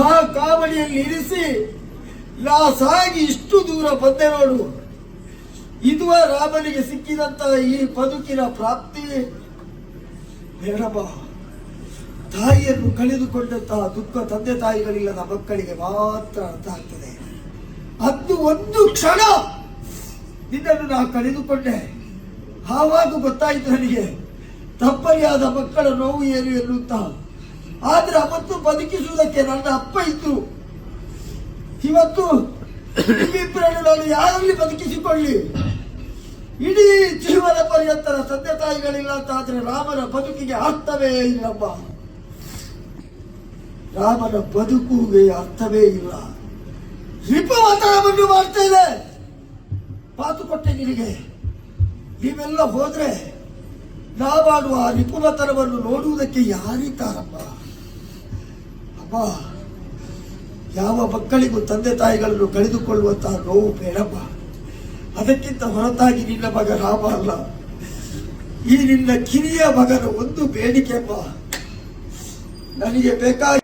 ಆ ಕಾವಡಿಯಲ್ಲಿ ಇರಿಸಿ ಸಾಗಿ ಇಷ್ಟು ದೂರ ಬಂದೆ ನೋಡು. ಇದು ರಾಮನಿಗೆ ಸಿಕ್ಕಿದಂತಹ ಈ ಬದುಕಿನ ಪ್ರಾಪ್ತಿ. ಬೇಡಮ್ಮ, ತಾಯಿಯನ್ನು ಕಳೆದುಕೊಂಡಂತಹ ದುಃಖ ತಂದೆ ತಾಯಿಗಳಿಲ್ಲದ ಮಕ್ಕಳಿಗೆ ಮಾತ್ರ ಅರ್ಥ ಆಗ್ತದೆ. ಅದು ಒಂದು ಕ್ಷಣ ನಿನ್ನನ್ನು ನಾ ಕಳೆದುಕೊಂಡೆ, ಆವಾಗ ಗೊತ್ತಾಯ್ತು ನನಗೆ ತಪ್ಪಲಿಯಾದ ಮಕ್ಕಳ ನೋವು ಏನು ಎನ್ನುತ್ತಾ. ಆದ್ರೆ ಅವತ್ತು ಬದುಕಿಸುವುದಕ್ಕೆ ನನ್ನ ಅಪ್ಪ ಇತ್ತು. ಇವತ್ತು ಇಬ್ಬರನ್ನು ನಾನು ಯಾರಲ್ಲಿ ಬದುಕಿಸಿಕೊಳ್ಳಿ? ಇಡೀ ಜೀವನ ಪರ್ಯಂತರ ತಂದೆ ತಾಯಿಗಳಿಲ್ಲ ಅಂತ ಆದ್ರೆ ರಾಮನ ಬದುಕಿಗೆ ಅರ್ಥವೇ ಇಲ್ಲಮ್ಮ. ರಾಮನ ಬದುಕುಗೆ ಅರ್ಥವೇ ಇಲ್ಲ. ರಿಪುಮತನವನ್ನು ಮಾಡ್ತಾ ಇದೆ. ಪಾತು ಕೊಟ್ಟೆ ನಿನಗೆ. ನೀವೆಲ್ಲ ಹೋದ್ರೆ ನಾವಾಡುವ ರಿಪುಮತನವನ್ನು ನೋಡುವುದಕ್ಕೆ ಯಾರಿದ್ದಾರಮ್ಮ? ಅಮ್ಮ, ಯಾವ ಮಕ್ಕಳಿಗೂ ತಂದೆ ತಾಯಿಗಳನ್ನು ಕಳೆದುಕೊಳ್ಳುವಂತಹ ನೋವು ಬೇಡಮ್ಮ. ಅದಕ್ಕಿಂತ ಹೊರತಾಗಿ ನಿನ್ನ ಮಗ ರಾಮ ಅಲ್ಲ, ಈ ನಿನ್ನ ಕಿರಿಯ ಮಗನ ಒಂದು ಬೇಡಿಕೆ ಅಮ್ಮ. ನನಗೆ ಬೇಕಾಗಿ